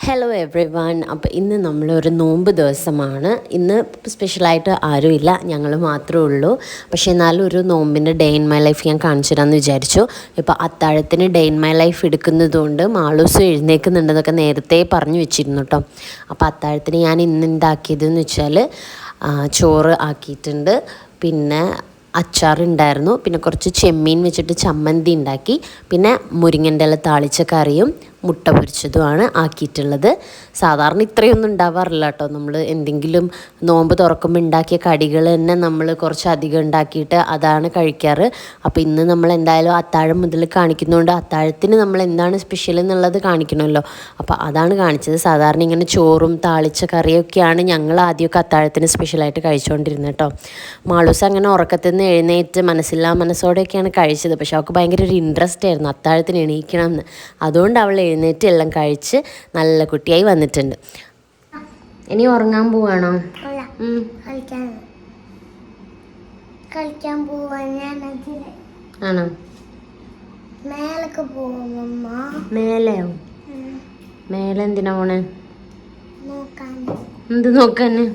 Hello every one. അപ്പോൾ ഇന്ന് നമ്മളൊരു നോമ്പ് ദിവസമാണ്. ഇന്ന് സ്പെഷ്യലായിട്ട് ആരുമില്ല, ഞങ്ങൾ മാത്രമേ ഉള്ളൂ. പക്ഷേ എന്നാലും ഒരു നോമ്പിൻ്റെ ഡേ ഇൻ മൈ ലൈഫ് ഞാൻ കാണിച്ചു തരാമെന്ന് വിചാരിച്ചു. ഇപ്പോൾ അത്താഴത്തിന് ഡേ ഇൻ മൈ ലൈഫ് എടുക്കുന്നതുകൊണ്ട് മാളൂസ് എഴുന്നേൽക്കുന്നുണ്ടെന്നൊക്കെ നേരത്തെ പറഞ്ഞു വെച്ചിരുന്നു കേട്ടോ. അപ്പോൾ അത്താഴത്തിന് ഞാൻ ഇന്ന് ഉണ്ടാക്കിയതെന്ന് വെച്ചാൽ ചോറ് ആക്കിയിട്ടുണ്ട്, പിന്നെ അച്ചാറുണ്ടായിരുന്നു, പിന്നെ കുറച്ച് ചെമ്മീൻ വെച്ചിട്ട് ചമ്മന്തി ഉണ്ടാക്കി, പിന്നെ മുരിങ്ങൻ്റെ ഇല താളിച്ച കറിയും മുട്ട പൊരിച്ചതുമാണ് ആക്കിയിട്ടുള്ളത്. സാധാരണ ഇത്രയൊന്നും ഉണ്ടാവാറില്ല കേട്ടോ. നമ്മൾ എന്തെങ്കിലും നോമ്പ് തുറക്കുമ്പോൾ ഉണ്ടാക്കിയ കടികൾ തന്നെ നമ്മൾ കുറച്ച് അധികം ഉണ്ടാക്കിയിട്ട് അതാണ് കഴിക്കാറ്. അപ്പോൾ ഇന്ന് നമ്മൾ എന്തായാലും അത്താഴം മുതൽ കാണിക്കുന്നതുകൊണ്ട് അത്താഴത്തിന് നമ്മൾ എന്താണ് സ്പെഷ്യൽ എന്നുള്ളത് കാണിക്കണമല്ലോ. അപ്പോൾ അതാണ് കാണിച്ചത്. സാധാരണ ഇങ്ങനെ ചോറും താളിച്ച കറിയൊക്കെയാണ് ഞങ്ങൾ ആദ്യമൊക്കെ അത്താഴത്തിന് സ്പെഷ്യലായിട്ട് കഴിച്ചുകൊണ്ടിരുന്നത് കേട്ടോ. മാളൂസ് അങ്ങനെ ഉറക്കത്തിൽ നിന്ന് എഴുന്നേറ്റ് മനസ്സില്ലാ മനസ്സോടെയൊക്കെയാണ് കഴിച്ചത്. പക്ഷെ അവൾക്ക് ഭയങ്കര ഒരു ഇൻട്രസ്റ്റ് ആയിരുന്നു അത്താഴത്തിന് എണീക്കണം എന്ന്. അതുകൊണ്ട് അവൾ എഴുന്നേറ്റ് എല്ലാം കഴിച്ച് നല്ല കുട്ടിയായി വന്നിട്ടുണ്ട്. ഇനി ഉറങ്ങാൻ പോവാണോ? ആണോ? മേലെയോ? മേലെ എന്തിനാ പോണേ? എന്ത് നോക്കാന്?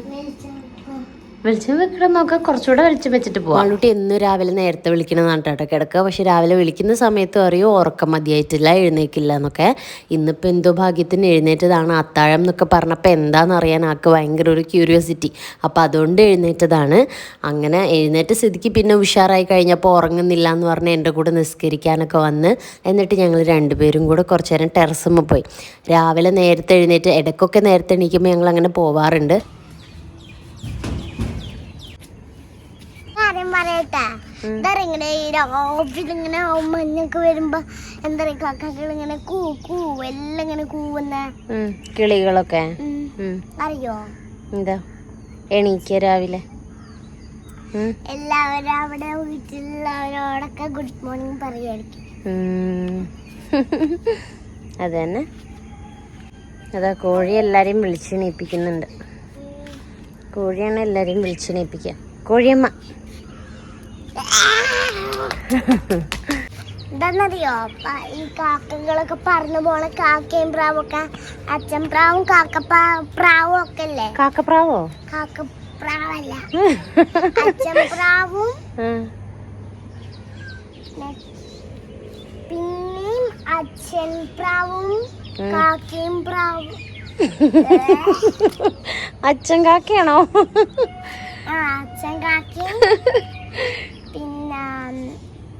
വെളിച്ചം വെക്കണം നോക്കാം. കുറച്ചുകൂടെ വെളിച്ചം വെച്ചിട്ട് പോവാം. ആളുട്ടി എന്നും രാവിലെ നേരത്തെ വിളിക്കണമെന്നാണ് കേട്ടോ കിടക്കുക. പക്ഷെ രാവിലെ വിളിക്കുന്ന സമയത്ത് അറിയോ ഉറക്കം മതിയായിട്ടില്ല, എഴുന്നേക്കില്ല എന്നൊക്കെ. ഇന്നിപ്പോൾ എന്തോ ഭാഗ്യത്തിന് എഴുന്നേറ്റതാണ്. അത്താഴം എന്നൊക്കെ പറഞ്ഞപ്പോൾ എന്താണെന്നറിയാൻ ആൾക്ക് ഭയങ്കര ഒരു ക്യൂരിയോസിറ്റി. അപ്പോൾ അതുകൊണ്ട് എഴുന്നേറ്റതാണ്. അങ്ങനെ എഴുന്നേറ്റ സ്ഥിതിക്ക് പിന്നെ ഉഷാറായി കഴിഞ്ഞപ്പോൾ ഉറങ്ങുന്നില്ല എന്ന് പറഞ്ഞ് എൻ്റെ കൂടെ നിസ്കരിക്കാനൊക്കെ വന്ന്, എന്നിട്ട് ഞങ്ങൾ രണ്ടുപേരും കൂടെ കുറച്ച് നേരം ടെറസുമ്മ പോയി. രാവിലെ നേരത്തെ എഴുന്നേറ്റ് ഇടയ്ക്കൊക്കെ നേരത്തെ എണീക്കുമ്പോൾ ഞങ്ങൾ അങ്ങനെ പോവാറുണ്ട്. ഇങ്ങനെ മഞ്ഞൊക്കെ വരുമ്പോ എന്താ പറയാ കാക്കകൾ ഇങ്ങനെ എല്ലാം ഇങ്ങനെ കൂവുന്ന കിളികളൊക്കെ അറിയോ? എന്താ എണീക്ക രാവിലെ എല്ലാവരും അവിടെ വീട്ടിലുള്ളവരോടൊക്കെ ഗുഡ് മോർണിംഗ് പറയുമായിരിക്കും. അത് തന്നെ. അതാ കോഴി എല്ലാരെയും വിളിച്ചെണീപ്പിക്കുന്നുണ്ട്. കോഴിയാണ് എല്ലാരെയും വിളിച്ചെണീപ്പിക്കുക. കോഴിയമ്മ എന്താന്നറിയോ, ഈ കാക്കകളൊക്കെ പറന്നു പോണ കാക്കയും പ്രാവൊക്കെ, അച്ഛൻ പ്രാവും പ്രാവും ഒക്കെ അല്ലേ? കാക്കപ്രാവോ? കാക്കപ്രാവല്ല, അച്ഛൻ പ്രാവും പിന്നെയും അച്ഛൻ പ്രാവും കാക്കയും പ്രാവും. അച്ഛൻ കാക്കയാണോ? അച്ഛൻ കാക്കയും പിന്നെ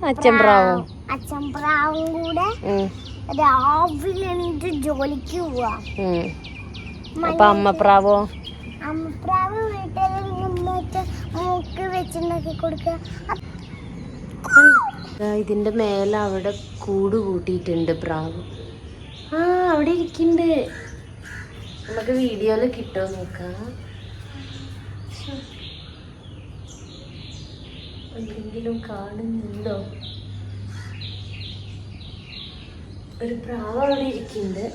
അച്ഛൻ പ്രാവും കൂടെ രാവിലെ എണീറ്റ് ജോലിക്ക് പോവാ. അപ്പൊ അമ്മപ്രാവോ? അമ്മപ്രാവ് വീട്ടിൽ മൂക്ക് വെച്ചുണ്ടാക്കി കൊടുക്ക. ഇതിന്റെ മേലെ അവിടെ കൂട് കൂട്ടിയിട്ടുണ്ട് പ്രാവ്. അവിടെ ഇരിക്കുന്നുണ്ട്. നമുക്ക് വീഡിയോയില് കിട്ടുമോ നോക്കാം. എന്തെങ്കിലും കാണുന്നുണ്ടോ? ഒരു പ്രാവ് അവിടെ ഇരിക്കുന്നുണ്ട്.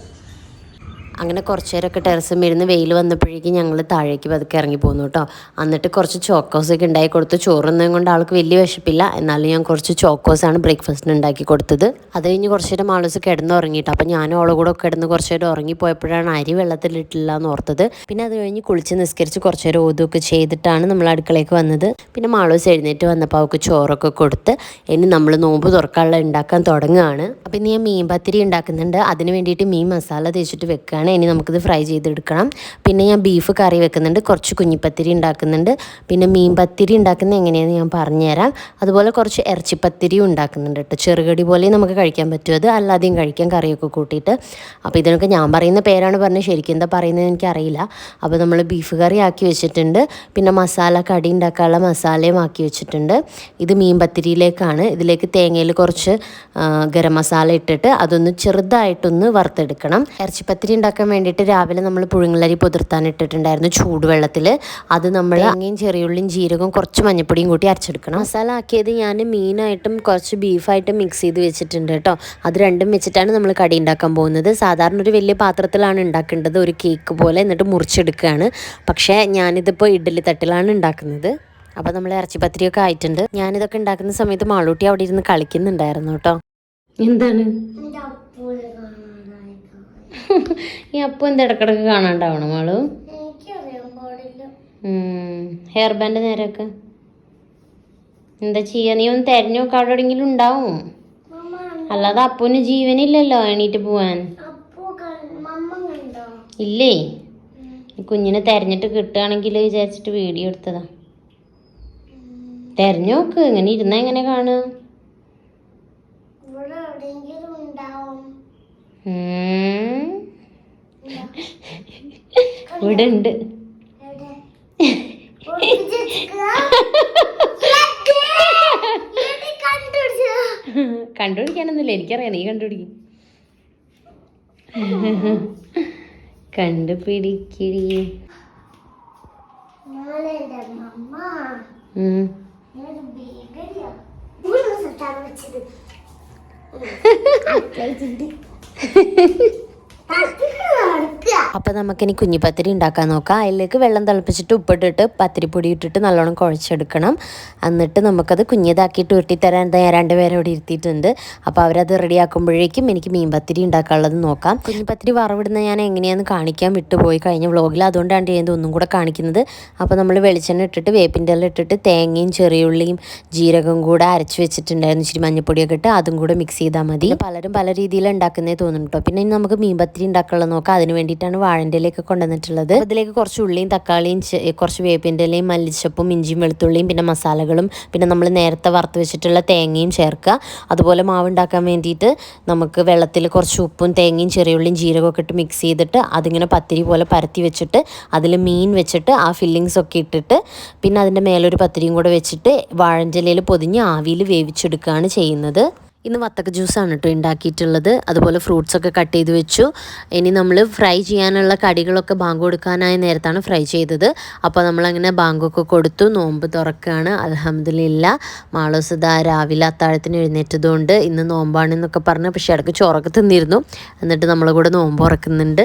അങ്ങനെ കുറച്ച് നേരമൊക്കെ ടെറസും ഇരുന്ന് വെയിൽ വന്നപ്പോഴേക്കും ഞങ്ങൾ താഴേക്ക് പതുക്കെ ഇറങ്ങി പോന്നു കേട്ടോ. എന്നിട്ട് കുറച്ച് ചോക്കോസൊക്കെ ഉണ്ടാക്കി കൊടുത്തു. ചോറുന്നതും കൊണ്ട് ആൾക്ക് വലിയ വിശപ്പില്ല, എന്നാലും ഞാൻ കുറച്ച് ചോക്കോസാണ് ബ്രേക്ക്ഫാസ്റ്റിന് ഉണ്ടാക്കി കൊടുത്തത്. അത് കഴിഞ്ഞ് കുറച്ച് നേരം മാളൂസ് കിടന്ന് ഉറങ്ങിയിട്ട്, അപ്പം ഞാനും അവളെ കൂടെ കിടന്ന് കുറച്ച് നേരം ഉറങ്ങിപ്പോയപ്പോഴാണ് അരി വെള്ളത്തിലിട്ടില്ല എന്ന് ഓർത്തത്. പിന്നെ അത് കഴിഞ്ഞ് കുളിച്ച് നിസ്കരിച്ച് കുറച്ച് നേരം ഓതുമൊക്കെ ചെയ്തിട്ടാണ് നമ്മൾ അടുക്കളയ്ക്ക് വന്നത്. പിന്നെ മാളൂസ് എഴുന്നേറ്റ് വന്നപ്പോൾ അവൾക്ക് ചോറൊക്കെ കൊടുത്ത് ഇനി നമ്മൾ നോമ്പ് തുറക്കാനുള്ള ഉണ്ടാക്കാൻ തുടങ്ങുകയാണ്. അപ്പം ഇനി ഞാൻ മീൻ പത്തിരി ഉണ്ടാക്കുന്നുണ്ട്. അതിന് വേണ്ടിയിട്ട് മീൻ മസാല തേച്ചിട്ട് വെക്കുകയാണ്. ഇനി നമുക്കിത് ഫ്രൈ ചെയ്തെടുക്കണം. പിന്നെ ഞാൻ ബീഫ് കറി വെക്കുന്നുണ്ട്, കുറച്ച് കുഞ്ഞിപ്പത്തിരി ഉണ്ടാക്കുന്നുണ്ട്. പിന്നെ മീൻ പത്തിരി ഉണ്ടാക്കുന്നത് എങ്ങനെയാണെന്ന് ഞാൻ പറഞ്ഞുതരാം. അതുപോലെ കുറച്ച് ഇറച്ചിപ്പത്തിരിയും ഉണ്ടാക്കുന്നുണ്ട് കേട്ടോ. ചെറുകടി പോലെ നമുക്ക് കഴിക്കാൻ പറ്റും, അത് അല്ലാതെയും കഴിക്കാം കറിയൊക്കെ കൂട്ടിയിട്ട്. അപ്പോൾ ഇതിനൊക്കെ ഞാൻ പറയുന്ന പേരാണ് പറഞ്ഞത്, ശരിക്കും എന്താ പറയുന്നത് എനിക്കറിയില്ല. അപ്പോൾ നമ്മൾ ബീഫ് കറി ആക്കി വെച്ചിട്ടുണ്ട്. പിന്നെ മസാല കടി ഉണ്ടാക്കാനുള്ള മസാലയും ആക്കി വെച്ചിട്ടുണ്ട്. ഇത് മീൻ പത്തിരിയിലേക്കാണ്. ഇതിലേക്ക് തേങ്ങയിൽ കുറച്ച് ഗരം മസാല ഇട്ടിട്ട് അതൊന്ന് ചെറുതായിട്ടൊന്ന് വറുത്തെടുക്കണം. ഇറച്ചിപ്പത്തിരി ഉണ്ടാക്കാൻ വേണ്ടിയിട്ട് രാവിലെ നമ്മൾ പുഴുങ്ങലരി പുതിർത്താൻ ഇട്ടിട്ടുണ്ടായിരുന്നു ചൂടുവെള്ളത്തിൽ. അത് നമ്മൾ തേങ്ങയും ചെറിയുള്ളിയും ജീരകവും കുറച്ച് മഞ്ഞപ്പൊടിയും കൂട്ടി അരച്ചെടുക്കണം. മസാല ആക്കിയത് ഞാൻ മീനായിട്ടും കുറച്ച് ബീഫായിട്ടും മിക്സ് ചെയ്ത് വെച്ചിട്ടുണ്ട് കേട്ടോ. അത് രണ്ടും വെച്ചിട്ടാണ് നമ്മൾ കടി ഉണ്ടാക്കാൻ പോകുന്നത്. സാധാരണ ഒരു വലിയ പാത്രത്തിലാണ് ഉണ്ടാക്കേണ്ടത്, ഒരു കേക്ക് പോലെ, എന്നിട്ട് മുറിച്ചെടുക്കുകയാണ്. പക്ഷേ ഞാനിതിപ്പോൾ ഇഡ്ഡലി തട്ടിലാണ് ഉണ്ടാക്കുന്നത്. അപ്പോൾ നമ്മൾ ഇറച്ചിപ്പത്തിരിയൊക്കെ ആയിട്ടുണ്ട്. ഞാനിതൊക്കെ ഉണ്ടാക്കുന്ന സമയത്ത് മാളൂട്ടി അവിടെ ഇരുന്ന് കളിക്കുന്നുണ്ടായിരുന്നു കേട്ടോ. എന്താണ് ഈ അപ്പം എന്താ ഇടക്കിടക്ക് കാണാണ്ടാവണം മാളു. എനിക്കറിയാൻ പാടില്ല. ഹെയർ ബാൻഡ് നേരൊക്കെ എന്താ ചെയ്യാ? നീ ഒന്ന് തെരഞ്ഞു നോക്ക, അവിടെ എവിടെയെങ്കിലും ഉണ്ടാവും. അല്ലാതെ അപ്പൂന് ജീവനില്ലല്ലോ എണീറ്റ് പോവാൻ. ഇല്ലേ, ഈ കുഞ്ഞിനെ തെരഞ്ഞിട്ട് കിട്ടുകയാണെങ്കിൽ വിചാരിച്ചിട്ട് വീഡിയോ എടുത്തതാ. തെരഞ്ഞു നോക്ക്, ഇങ്ങനെ ഇരുന്നാ എങ്ങനെ കാണുക? ഇവിടെ ഉണ്ട്. കണ്ടുപിടിക്കാനൊന്നുമില്ല, എനിക്കറിയാം, നീ കണ്ടുപിടിക്കും. കണ്ടുപിടിക്കടി. അപ്പം നമുക്കിനി കുഞ്ഞിപ്പത്തിരി ഉണ്ടാക്കാൻ നോക്കാം. അതിലേക്ക് വെള്ളം തിളപ്പിച്ചിട്ട് ഉപ്പിട്ടിട്ട് പത്തിരിപ്പൊടി ഇട്ടിട്ട് നല്ലോണം കുഴച്ചെടുക്കണം. എന്നിട്ട് നമുക്കത് കുഞ്ഞിതാക്കിയിട്ട് ഉരുട്ടിത്തരാൻ രണ്ടുപേരെ ഇവിടെ ഇരുത്തിയിട്ടുണ്ട്. അപ്പോൾ അവരത് റെഡിയാക്കുമ്പോഴേക്കും എനിക്ക് മീൻ പത്തിരി ഉണ്ടാക്കാനുള്ളത് നോക്കാം. കുഞ്ഞിപ്പത്തിരി വറവിടുന്ന ഞാൻ എങ്ങനെയാണെന്ന് കാണിക്കാൻ വിട്ടുപോയി കഴിഞ്ഞ വ്ളോഗിൽ, അതുകൊണ്ടാണ് ഞാൻ ഒന്നും കൂടെ കാണിക്കുന്നത്. അപ്പോൾ നമ്മൾ വെളിച്ചെണ്ണ ഇട്ടിട്ട് വേപ്പിൻ്റെ ഇല ഇട്ടിട്ട് തേങ്ങയും ചെറിയുള്ളിയും ജീരകവും കൂടെ അരച്ച് വെച്ചിട്ടുണ്ടായിരുന്നു. ഇച്ചിരി മഞ്ഞപ്പൊടിയൊക്കെ ഇട്ട് അതും കൂടെ മിക്സ് ചെയ്താൽ മതി. പലരും പല രീതിയിൽ ഉണ്ടാക്കുന്നേ തോന്നുന്നു കേട്ടോ. പിന്നെ നമുക്ക് മീൻ പത്തിരി ഉണ്ടാക്കാനുള്ളത് നോക്കാം. അതിന് വേണ്ടിയിട്ടാണ് വാഴൻ്റെ ഇലയൊക്കെ കൊണ്ടുവന്നിട്ടുള്ളത്. അതിലേക്ക് കുറച്ച് ഉള്ളിയും തക്കാളിയും കുറച്ച് വേപ്പിൻ്റെ ഇലയും മല്ലിച്ചപ്പും ഇഞ്ചിയും വെളുത്തുള്ളിയും പിന്നെ മസാലകളും പിന്നെ നമ്മൾ നേരത്തെ വറുത്ത് വെച്ചിട്ടുള്ള തേങ്ങയും ചേർക്കുക. അതുപോലെ മാവ് ഉണ്ടാക്കാൻ വേണ്ടിയിട്ട് നമുക്ക് വെള്ളത്തിൽ കുറച്ച് ഉപ്പും തേങ്ങയും ചെറിയുള്ളിയും ജീരകമൊക്കെ ഇട്ട് മിക്സ് ചെയ്തിട്ട് അതിങ്ങനെ പത്തിരി പോലെ പരത്തി വെച്ചിട്ട് അതിൽ മീൻ വെച്ചിട്ട് ആ ഫില്ലിങ്സ് ഒക്കെ ഇട്ടിട്ട് പിന്നെ അതിൻ്റെ മേലൊരു പത്തിരിയും കൂടെ വെച്ചിട്ട് വാഴൻ്റെ ഇലയിൽ പൊതിഞ്ഞ് ആവിയിൽ വേവിച്ചെടുക്കുകയാണ് ചെയ്യുന്നത്. ഇന്ന് വത്തക്ക ജ്യൂസാണ് കേട്ടോ ഉണ്ടാക്കിയിട്ടുള്ളത്. അതുപോലെ ഫ്രൂട്ട്സൊക്കെ കട്ട് ചെയ്ത് വെച്ചു. ഇനി നമ്മൾ ഫ്രൈ ചെയ്യാനുള്ള കടികളൊക്കെ ബാങ്ക് കൊടുക്കാനായ നേരത്താണ് ഫ്രൈ ചെയ്തത്. അപ്പോൾ നമ്മളങ്ങനെ ബാങ്കൊക്കെ കൊടുത്തു. നോമ്പ് തുറക്കുകയാണ്. അൽഹംദുലില്ലാ. മാളൂസദാ രാവിലെ അത്താഴത്തിന് എഴുന്നേറ്റതുകൊണ്ട് ഇന്ന് നോമ്പാണെന്നൊക്കെ പറഞ്ഞു. പക്ഷേ ഇടയ്ക്ക് ചോറൊക്കെ തിന്നിരുന്നു. എന്നിട്ട് നമ്മളെ കൂടെ നോമ്പ് തുറക്കുന്നുണ്ട്.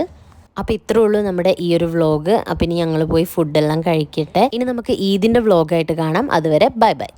അപ്പോൾ ഇത്രേ ഉള്ളൂ നമ്മുടെ ഈ ഒരു വ്ളോഗ്. അപ്പം ഇനി ഞങ്ങൾ പോയി ഫുഡെല്ലാം കഴിക്കട്ടെ. ഇനി നമുക്ക് ഈദിൻ്റെ വ്ളോഗായിട്ട് കാണാം. അതുവരെ ബൈ ബൈ.